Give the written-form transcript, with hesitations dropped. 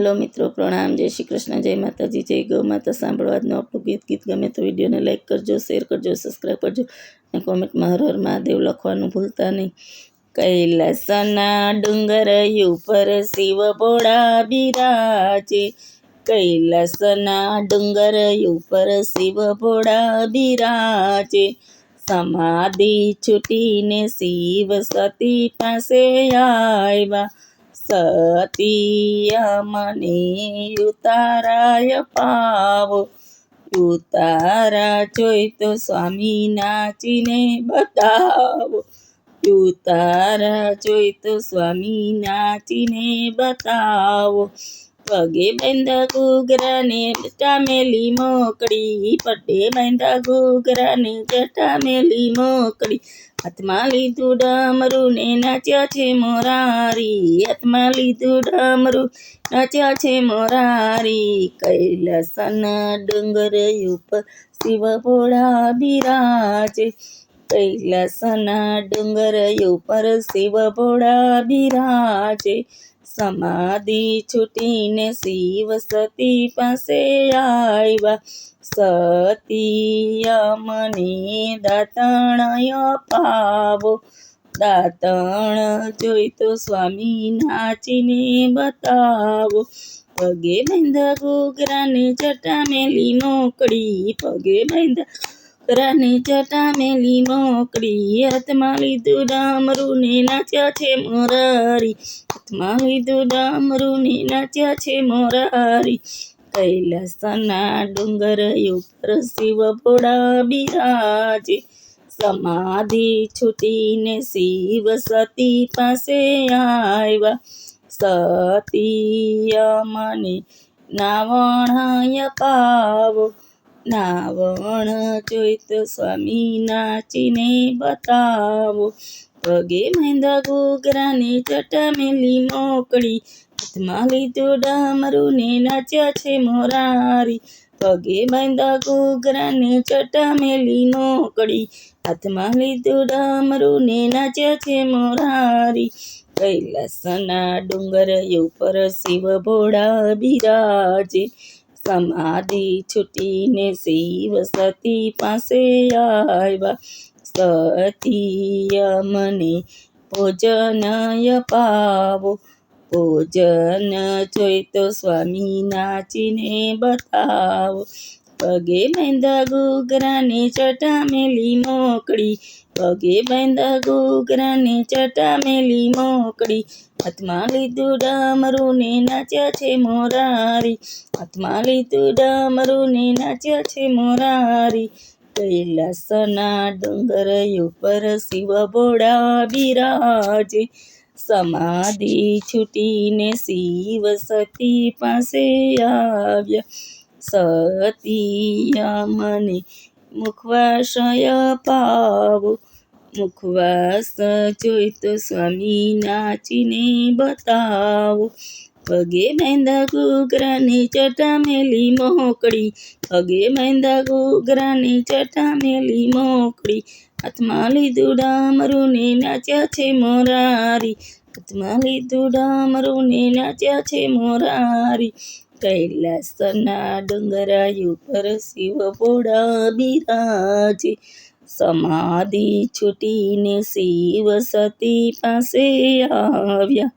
Hello મિત્રો, પ્રણામ, જય શ્રી કૃષ્ણ, જય માતાજી, જય ગૌ માતા. સાંભળવા આજનું આપણું ગીત ગમે તો વિડીયોને લાઈક કરજો, શેર કરજો, સબસ્ક્રાઈબ કરજો અને કોમેન્ટમાં હર હર મહાદેવ લખવાનું ભૂલતા નહીં. કૈલાસના ડુંગર ઉપર શિવ ભોળા બિરાજે, કૈલાસના ડુંગર ઉપર શિવ ભોળા બિરાજે. સમાધિ છૂટીને શિવ સતી પાસે આવ્યા, સતીય મને ઉતારાય પાવો. ઉતારા જોઈ તો સ્વામી નાચીને બતાવો, ઉતારા જોઈ તો સ્વામી નાચીને બતાવો. પગે બાંધા ઘૂઘરાને જટા મેલી મોકળી, પગે બાંધા ઘૂઘરાને જટા મેલી મોકળી. હાથમાં લીધું ડમરું ને નાચ્યા છે મોરારી, હાથમાં લીધું ડમરું નાચ્યા છે મોરારી. કૈલાસના ડુંગર ઉપર શિવ ભોળા બિરાજે, કૈલાસના ડુંગર ઉપર શિવ ભોળા બિરાજે. સમાધિ છૂટીને શિવ સતી પાસે આવ્યા, સતીય મને દાતણય પાવો. દાતણ જોઈ તો સ્વામી નાચીને બતાવો. પગે બાંધા ઘૂઘરાને જટા મેલી મોકળી, પગે બાંધા ઘૂઘરાને જટા મેલી મોકળી. હાથમાં લીધું ડમરું ને નાચ્યા છે મોરારી, હાથમાં લીધું ડમરું ને નાચ્યા છે મોરારી. કૈલાસના ડુંગર ઉપર શિવ ભોળા બિરાજે, સમાધિ છૂટીને શિવ સતી પાસે આવ્યા, સતીય મને નાવણય પાવો. નાવણ જોઈ તો સ્વામી નાચીને બતાવો. પગે બાંધા ઘૂઘરાને જટા મેલી મોકળી, હાથમાં લીધું ડમરું ને નાચ્યા છે મોરારી. પગે બાંધા ઘૂઘરાને જટા મેલી મોકળી, હાથમાં લીધું ડમરું ને નાચ્યા છે મોરારી. કૈલાસના ડુંગર ઉપર શિવ ભોળા બિરાજે, સમાધિ છૂટીને શિવ સતી પાસે આવ્યા, સતીય મને ભોજનય પાવો. ભોજન જોઈ તો સ્વામી નાચીને બતાવો. પગે બાંધા ઘૂઘરાને જટા મેલી મોકળી, પગે બાંધા ઘૂઘરાને જટા મેલી મોકળી. હાથમાં લીધું ડમરું ને નાચ્યા છે મોરારી, હાથમાં લીધું ડમરું ને નાચ્યા છે મોરારી. કૈલાસના ડુંગર ઉપર શિવ ભોળા બિરાજે, સમાધિ છૂટીને શિવ સતી પાસે આવ્યા, સતીય મને મુખવાસય પાવો. મુખવાસ જોઈ તો સ્વામી નાચીને બતાવો. પગે બાંધા ઘૂઘરાને જટા મેલી મોકળી, પગે બાંધા ઘૂઘરાને જટા મેલી મોકળી. હાથમાં લીધું ડમરું ને નાચ્યા છે મોરારી, હાથમાં લીધું ડમરું ને નાચ્યા છે મોરારી. કૈલાસના ડુંગર ઉપર શિવ ભોળા બિરાજે, સમાધિ છૂટીને શિવ સતી પાસે આવ્યા.